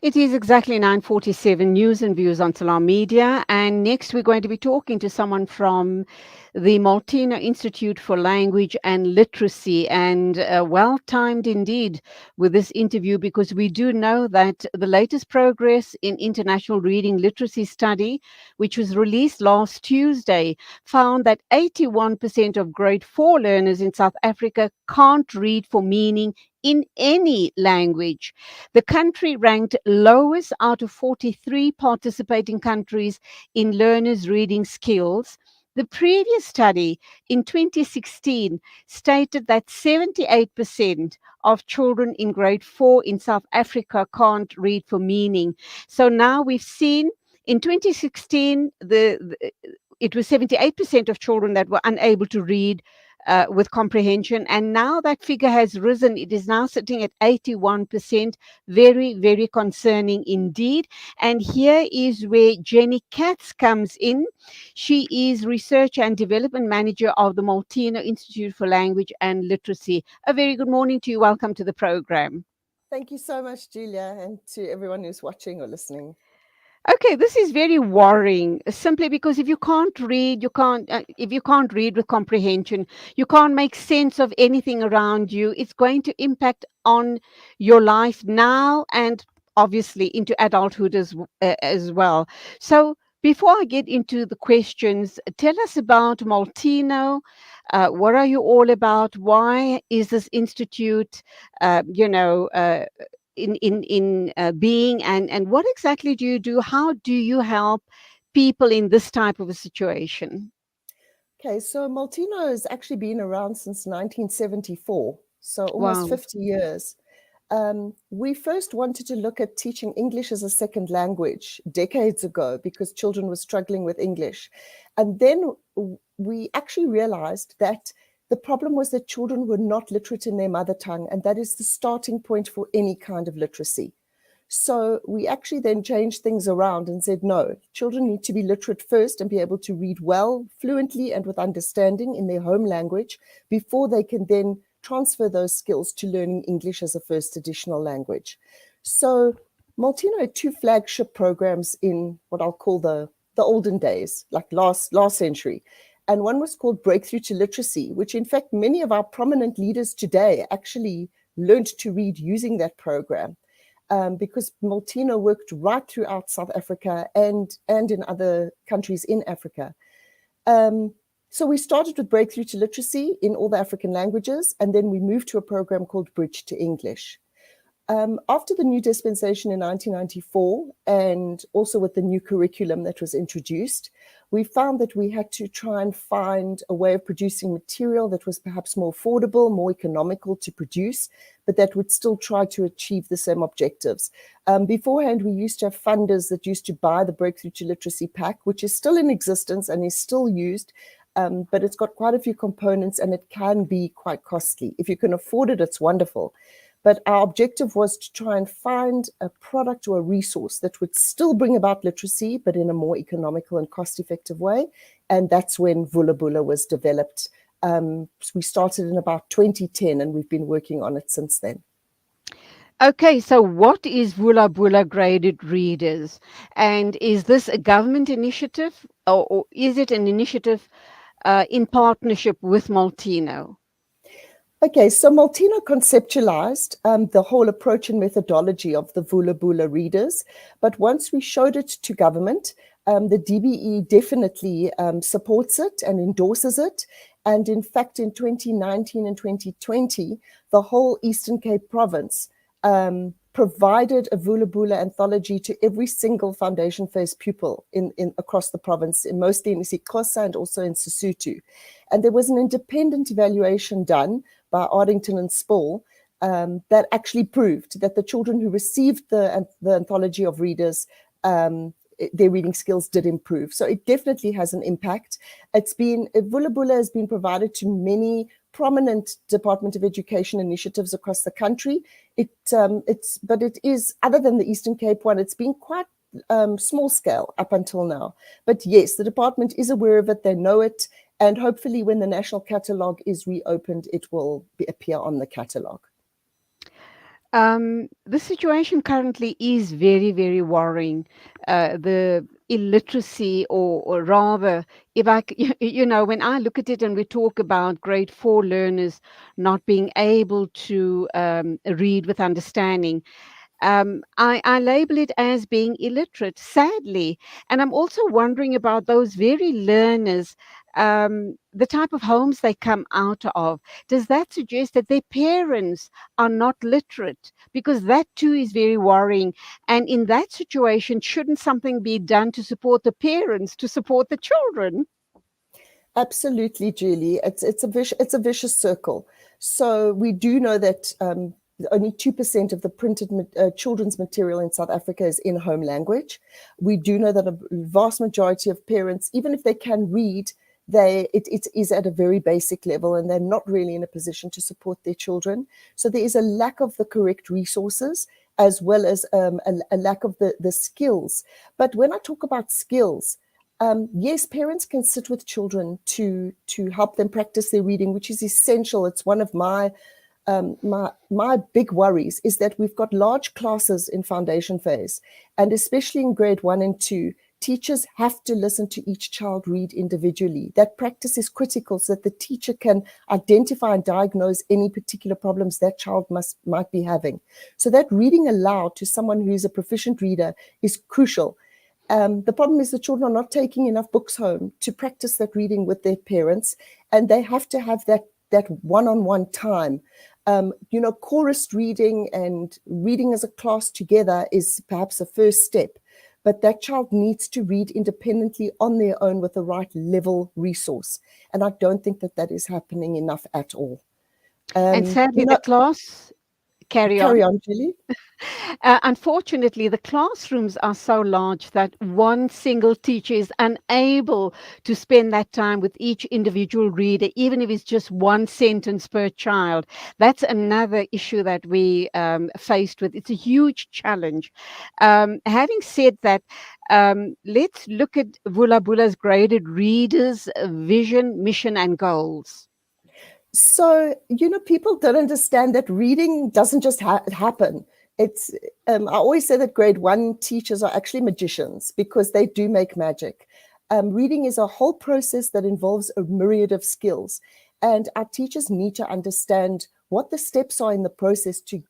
It is exactly 9:47 news and views on Salam Media. And next, we're going to be talking to someone from the Molteno Institute for Language and Literacy. And well timed indeed with this interview, because we do know that the latest progress in international reading literacy study, which was released last Tuesday, found that 81% of grade 4 learners in South Africa can't read for meaning in any language. The country ranked lowest out of 43 participating countries in learners' reading skills. The previous study in 2016 stated that 78% of children in grade 4 in South Africa can't read for meaning. So now we've seen in 2016, it was 78% of children that were unable to read with comprehension. And now that figure has risen. It is now sitting at 81%. Very, very concerning indeed. And here is where Jenny Katz comes in. She is Research and Development Manager of the Molteno Institute for Language and Literacy. A very good morning to you. Welcome to the program. Thank you so much, Julia, and to everyone who's watching or listening. Okay, this is very worrying. Simply because if you can't read, if you can't read with comprehension, you can't make sense of anything around you. It's going to impact on your life now and obviously into adulthood as well. So before I get into the questions, tell us about Molteno. What are you all about? Why is this institute, in being, and what exactly do you do? How do you help people in this type of a situation? Okay, so Molteno has actually been around since 1974, so almost Wow. 50 years. We first wanted to look at teaching English as a second language decades ago because children were struggling with English. And then we actually realized that the problem was that children were not literate in their mother tongue, and that is the starting point for any kind of literacy. So we actually then changed things around and said, no, children need to be literate first and be able to read well, fluently, and with understanding in their home language before they can then transfer those skills to learning English as a first additional language. So Molteno had two flagship programs in what I'll call the olden days, like last century. And one was called Breakthrough to Literacy, which in fact many of our prominent leaders today actually learned to read using that program. Because Molteno worked right throughout South Africa and in other countries in Africa. So we started with Breakthrough to Literacy in all the African languages, and then we moved to a program called Bridge to English. After the new dispensation in 1994, and also with the new curriculum that was introduced, we found that we had to try and find a way of producing material that was perhaps more affordable, more economical to produce, but that would still try to achieve the same objectives. Beforehand, we used to have funders that used to buy the Breakthrough to Literacy pack, which is still in existence and is still used, but it's got quite a few components and it can be quite costly. If you can afford it, it's wonderful. But our objective was to try and find a product or a resource that would still bring about literacy, but in a more economical and cost-effective way. And that's when Vula Bula was developed. We started in about 2010, and we've been working on it since then. Okay, so what is Vula Bula graded readers? And is this a government initiative, or is it an initiative in partnership with Molteno? Okay, so Molteno conceptualized the whole approach and methodology of the Vula Bula readers, but once we showed it to government, the DBE definitely supports it and endorses it. And in fact, in 2019 and 2020, the whole Eastern Cape province provided a Vula Bula anthology to every single foundation phase pupil in across the province, mostly in isiXhosa and also in Sesotho. And there was an independent evaluation done by Ardington and Spall that actually proved that the children who received the anthology of readers, their reading skills did improve. So it definitely has an impact. Vula Bula has been provided to many prominent Department of Education initiatives across the country. But it is, other than the Eastern Cape one, it's been quite small scale up until now. But yes, the department is aware of it, they know it, and hopefully when the national catalogue is reopened, it will appear on the catalogue. The situation currently is very, very worrying. The illiteracy, or rather, if you know, when I look at it and we talk about grade four learners not being able to read with understanding, I label it as being illiterate, sadly. And I'm also wondering about those very learners, the type of homes they come out of. Does that suggest that their parents are not literate? Because that too is very worrying. And in that situation, shouldn't something be done to support the parents, to support the children? Absolutely, Julie. It's a vicious circle. So we do know that only 2% of the printed children's material in South Africa is in home language. We do know that a vast majority of parents, even if they can read, it is at a very basic level, and they're not really in a position to support their children. So there is a lack of the correct resources, as well as a lack of the skills. But when I talk about skills, yes, parents can sit with children to help them practice their reading, which is essential. It's one of my big worries is that we've got large classes in foundation phase, and especially in grade 1 and 2, teachers have to listen to each child read individually. That practice is critical so that the teacher can identify and diagnose any particular problems that child might be having. So that reading aloud to someone who is a proficient reader is crucial. The problem is the children are not taking enough books home to practice that reading with their parents, and they have to have that one-on-one time. Chorus reading and reading as a class together is perhaps a first step, but that child needs to read independently on their own with the right level resource. And I don't think that is happening enough at all. And sadly, the class, carry on. Carry on, Julie. Unfortunately, the classrooms are so large that one single teacher is unable to spend that time with each individual reader, even if it's just one sentence per child. That's another issue that we faced with. It's a huge challenge. Having said that, let's look at Vula Bula's graded readers' vision, mission, and goals. So, people don't understand that reading doesn't just happen. It's I always say that grade 1 teachers are actually magicians because they do make magic. Reading is a whole process that involves a myriad of skills, and our teachers need to understand what the steps are in the process to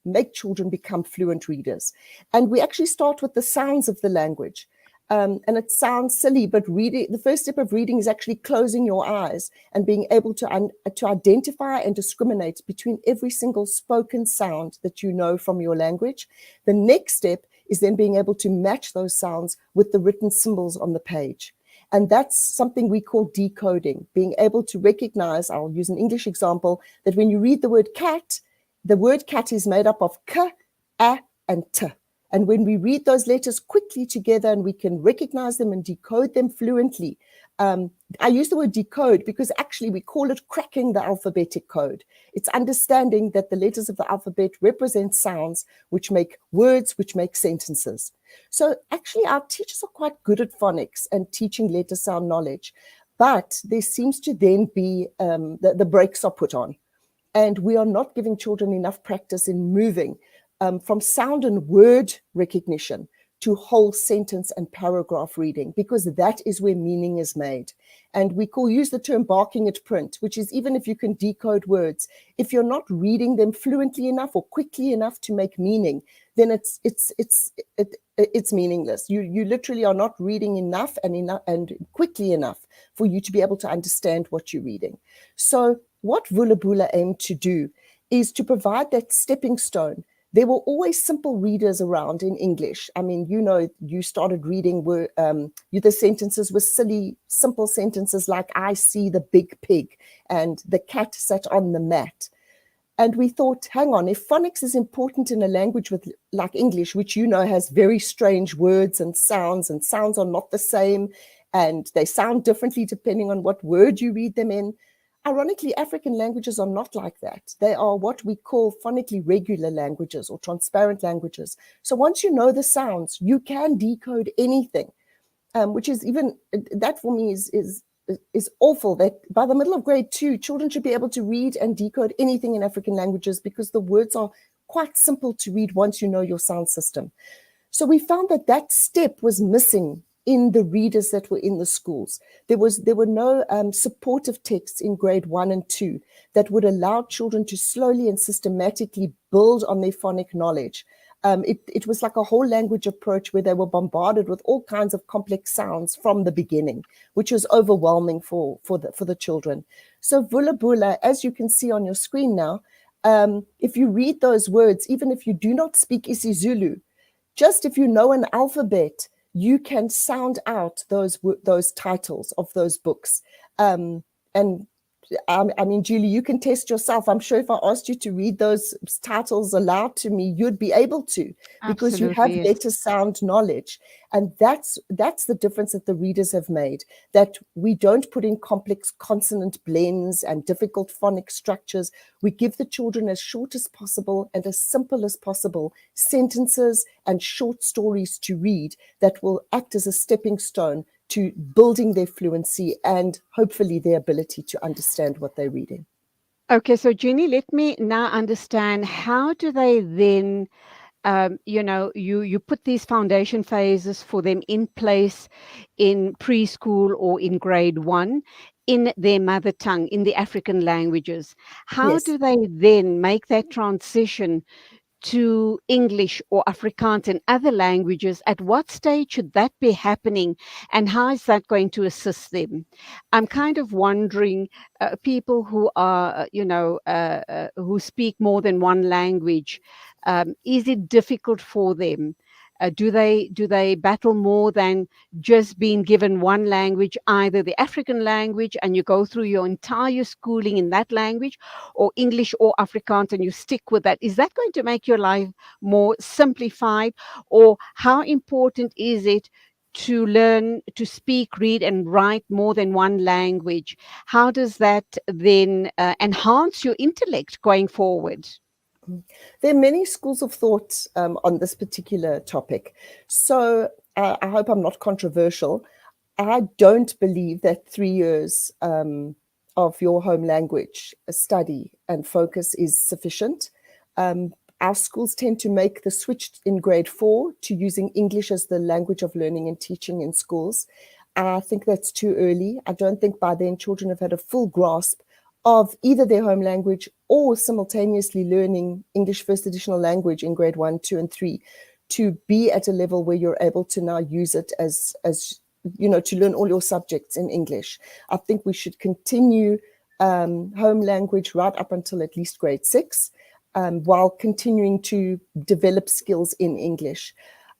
make children become fluent readers. And we actually start with the sounds of the language. And it sounds silly, but reading, the first step of reading is actually closing your eyes and being able to identify and discriminate between every single spoken sound that you know from your language. The next step is then being able to match those sounds with the written symbols on the page. And that's something we call decoding, being able to recognize, I'll use an English example, that when you read the word cat, the word cat is made up of k, a, and t. And when we read those letters quickly together and we can recognize them and decode them fluently, I use the word decode because actually we call it cracking the alphabetic code. It's understanding that the letters of the alphabet represent sounds, which make words, which make sentences. So actually our teachers are quite good at phonics and teaching letter sound knowledge, but there seems to then be the brakes are put on. And we are not giving children enough practice in moving from sound and word recognition to whole sentence and paragraph reading, because that is where meaning is made. And we use the term barking at print, which is even if you can decode words, if you're not reading them fluently enough or quickly enough to make meaning, then it's meaningless. You literally are not reading enough and quickly enough for you to be able to understand what you're reading. So what Vula Bula aimed to do is to provide that stepping stone. There were always simple readers around in English. I mean, you started reading the sentences were silly, simple sentences like, I see the big pig and the cat sat on the mat. And we thought, hang on, if phonics is important in a language like English, which has very strange words and sounds are not the same, and they sound differently depending on what word you read them in. Ironically, African languages are not like that. They are what we call phonically regular languages or transparent languages. So once you know the sounds, you can decode anything, which is even, that for me is awful, that by the middle of grade 2, children should be able to read and decode anything in African languages because the words are quite simple to read once you know your sound system. So we found that that step was missing in the readers that were in the schools. There were no supportive texts in grade 1 and 2 that would allow children to slowly and systematically build on their phonic knowledge. It was like a whole language approach where they were bombarded with all kinds of complex sounds from the beginning, which was overwhelming for the children. So Vula Bula, as you can see on your screen now, if you read those words, even if you do not speak isiZulu, just if you know an alphabet, you can sound out those titles of those books. And I mean, Julie, you can test yourself. I'm sure if I asked you to read those titles aloud to me, you'd be able to, because you have Absolutely, yes. better sound knowledge. And that's the difference that the readers have made, that we don't put in complex consonant blends and difficult phonic structures. We give the children as short as possible and as simple as possible sentences and short stories to read that will act as a stepping stone to building their fluency and hopefully their ability to understand what they're reading. Okay, so Jenny, let me now understand, how do they then, you put these foundation phases for them in place in preschool or in grade 1 in their mother tongue, in the African languages. How Yes. do they then make that transition to English or Afrikaans and other languages? At what stage should that be happening, and how is that going to assist them? I'm kind of wondering, people who are, who speak more than one language, is it difficult for them? Do they battle more than just being given one language, either the African language, and you go through your entire schooling in that language, or English or Afrikaans, and you stick with that? Is that going to make your life more simplified, or how important is it to learn to speak, read, and write more than one language? How does that then enhance your intellect going forward? There are many schools of thought on this particular topic. So I hope I'm not controversial. I don't believe that 3 years of your home language study and focus is sufficient. Our schools tend to make the switch in grade 4 to using English as the language of learning and teaching in schools. I think that's too early. I don't think by then children have had a full grasp of either their home language or simultaneously learning English first additional language in grade 1, 2, and 3 to be at a level where you're able to now use it as to learn all your subjects in English. I think we should continue home language right up until at least grade 6, while continuing to develop skills in English.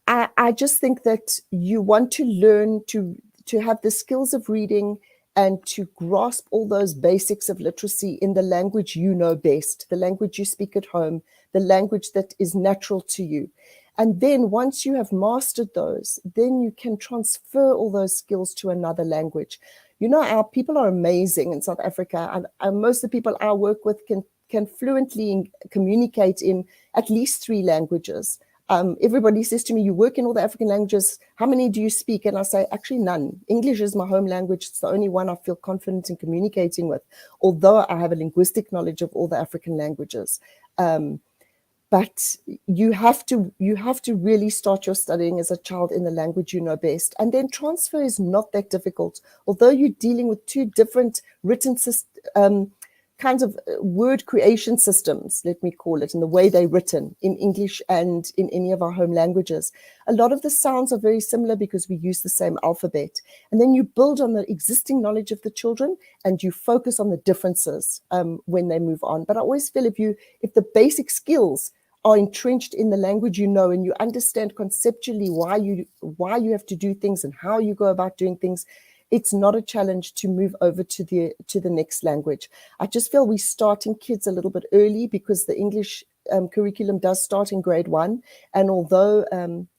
I just think that you want to learn to have the skills of reading and to grasp all those basics of literacy in the language you know best, the language you speak at home, the language that is natural to you. And then once you have mastered those, then you can transfer all those skills to another language. You know, our people are amazing in South Africa, and most of the people I work with can fluently communicate in at least 3 languages. Everybody says to me, you work in all the African languages, how many do you speak? And I say, actually none. English is my home language. It's the only one I feel confident in communicating with, although I have a linguistic knowledge of all the African languages. But you have to really start your studying as a child in the language you know best. And then transfer is not that difficult. Although you're dealing with 2 different written kinds of word creation systems, let me call it, in the way they're written in English and in any of our home languages. A lot of the sounds are very similar because we use the same alphabet. And then you build on the existing knowledge of the children and you focus on the differences when they move on. But I always feel if the basic skills are entrenched in the language you know, and you understand conceptually why you have to do things and how you go about doing things, it's not a challenge to move over to the next language. I just feel we're starting kids a little bit early because the English curriculum does start in grade 1. And although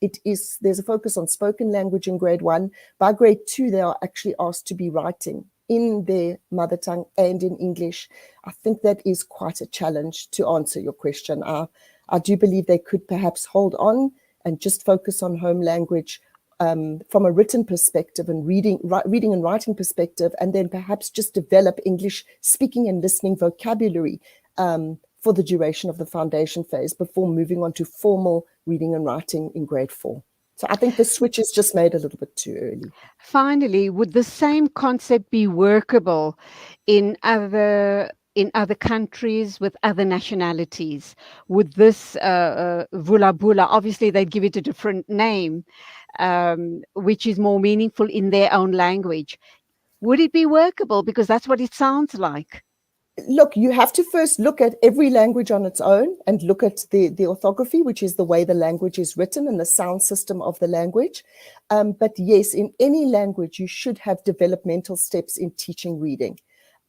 there's a focus on spoken language in grade 1, by grade 2, they are actually asked to be writing in their mother tongue and in English. I think that is quite a challenge, to answer your question. I do believe they could perhaps hold on and just focus on home language from a written perspective and reading and writing perspective, and then perhaps just develop English speaking and listening vocabulary for the duration of the foundation phase before moving on to formal reading and writing in grade 4. So I think the switch is just made a little bit too early. Finally, would the same concept be workable in other countries with other nationalities? Would this Vula Bula, obviously they'd give it a different name, which is more meaningful in their own language. Would it be workable? Because that's what it sounds like. Look, you have to first look at every language on its own and look at the orthography, which is the way the language is written and the sound system of the language. But yes, in any language, you should have developmental steps in teaching reading.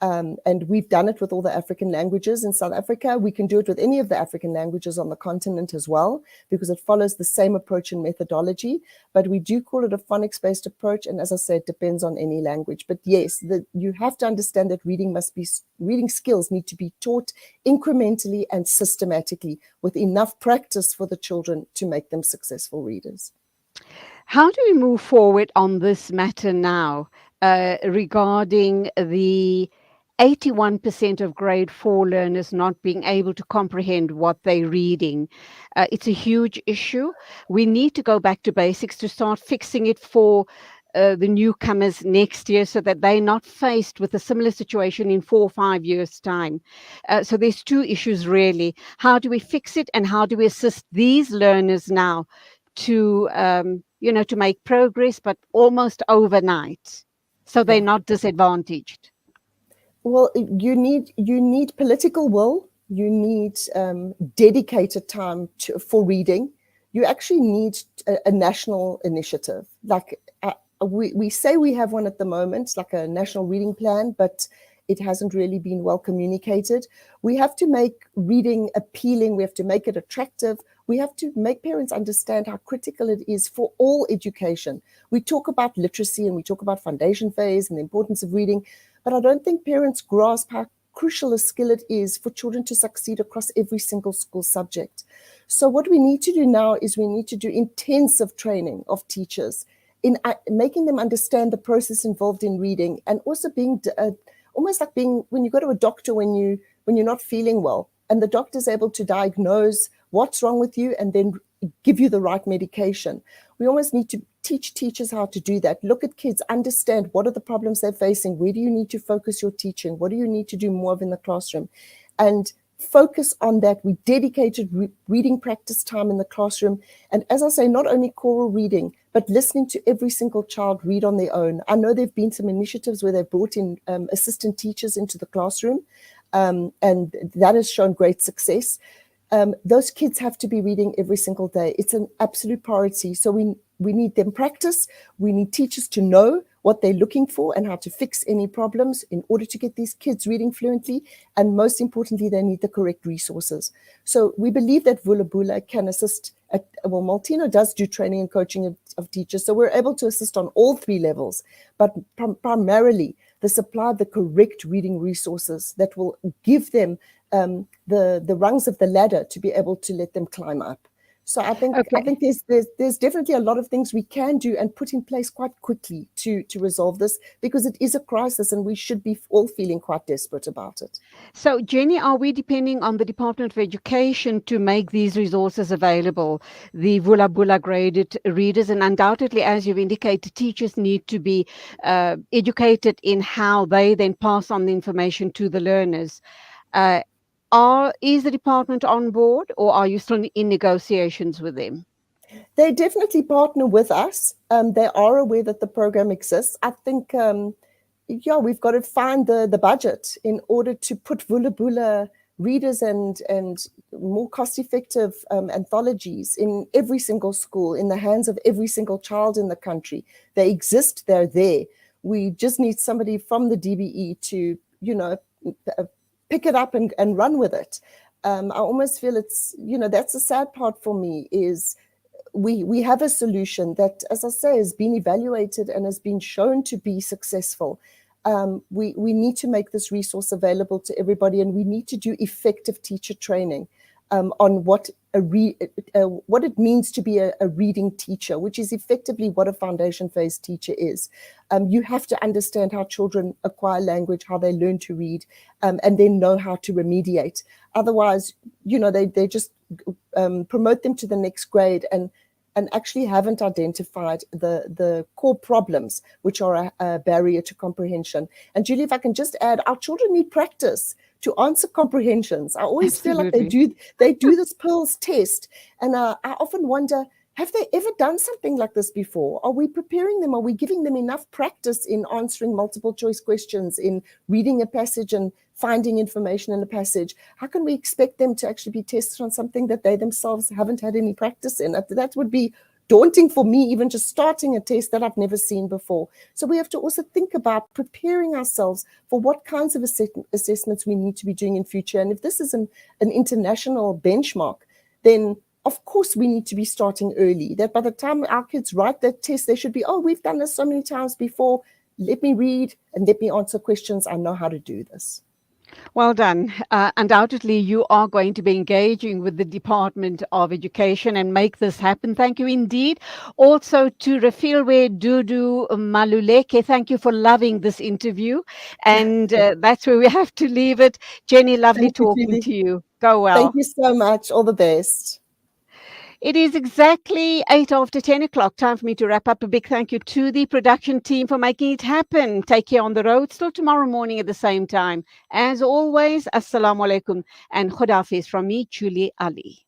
And we've done it with all the African languages in South Africa. We can do it with any of the African languages on the continent as well, because it follows the same approach and methodology. But we do call it a phonics-based approach. And as I said, it depends on any language. But yes, you have to understand that reading skills need to be taught incrementally and systematically with enough practice for the children to make them successful readers. How do we move forward on this matter now regarding the 81% of grade 4 learners not being able to comprehend what they're reading? It's a huge issue. We need to go back to basics to start fixing it for the newcomers next year so that they're not faced with a similar situation in 4 or 5 years' time. So there's two issues really. How do we fix it and how do we assist these learners now to to make progress, but almost overnight, so they're not disadvantaged? Well, you need political will. You need dedicated time for reading. You actually need a national initiative. Like we say we have one at the moment, like a national reading plan, but it hasn't really been well communicated. We have to make reading appealing. We have to make it attractive. We have to make parents understand how critical it is for all education. We talk about literacy and we talk about foundation phase and the importance of reading, but I don't think parents grasp how crucial a skill it is for children to succeed across every single school subject. So what we need to do now is we need to do intensive training of teachers in making them understand the process involved in reading, and also being almost like being when you go to a doctor when you're not feeling well, and the doctor's able to diagnose what's wrong with you and then give you the right medication. We almost need to teach teachers how to do that. Look at kids, understand what are the problems they're facing, where do you need to focus your teaching, what do you need to do more of in the classroom, and focus on that. We dedicated reading practice time in the classroom. And as I say, not only choral reading, but listening to every single child read on their own. I know there have been some initiatives where they've brought in assistant teachers into the classroom, and that has shown great success. Those kids have to be reading every single day. It's an absolute priority. So we need them practice. We need teachers to know what they're looking for and how to fix any problems in order to get these kids reading fluently. And most importantly, they need the correct resources. So we believe that Vula Bula can assist Molteno does do training and coaching of teachers. So we're able to assist on all 3 levels, but primarily the supply of the correct reading resources that will give them the rungs of the ladder to be able to let them climb up. So I think there's definitely a lot of things we can do and put in place quite quickly to resolve this, because it is a crisis and we should be all feeling quite desperate about it. So, Jenny, are we depending on the Department of Education to make these resources available, the Vula Bula graded readers? And undoubtedly, as you've indicated, teachers need to be educated in how they then pass on the information to the learners. Is the department on board, or are you still in negotiations with them? They definitely partner with us. They are aware that the program exists. I think, we've got to find the budget in order to put Vula Bula readers and more cost-effective anthologies in every single school, in the hands of every single child in the country. They exist, they're there. We just need somebody from the DBE to, pick it up and run with it. I almost feel it's, that's the sad part for me, is we have a solution that, as I say, has been evaluated and has been shown to be successful. We need to make this resource available to everybody, and we need to do effective teacher training on what what it means to be a reading teacher, which is effectively what a foundation phase teacher is. You have to understand how children acquire language, how they learn to read, and then know how to remediate. Otherwise, they just promote them to the next grade and actually haven't identified the core problems, which are a barrier to comprehension. And Julie, if I can just add, our children need practice to answer comprehensions. I always feel like Absolutely. they do this Pearl's test, and I often wonder, have they ever done something like this before? Are we preparing them? Are we giving them enough practice in answering multiple choice questions, in reading a passage and finding information in a passage? How can we expect them to actually be tested on something that they themselves haven't had any practice in? That would be daunting for me, even just starting a test that I've never seen before. So we have to also think about preparing ourselves for what kinds of assessments we need to be doing in future. And if this is an international benchmark, then of course we need to be starting early, that by the time our kids write that test, they should be, oh, we've done this so many times before. Let me read and let me answer questions. I know how to do this. Well done. Undoubtedly, you are going to be engaging with the Department of Education and make this happen. Thank you indeed. Also to Refilwe Dudu Maluleke, thank you for loving this interview. And that's where we have to leave it. Jenny, lovely Thank you, talking Julie. to you. Go Thank well. you so much. All the best. It is exactly 8 after 10 o'clock. Time for me to wrap up. A big thank you to the production team for making it happen. Take care on the road. Still tomorrow morning at the same time. As always, Assalamu alaikum and Khudafiz from me, Julie Ali.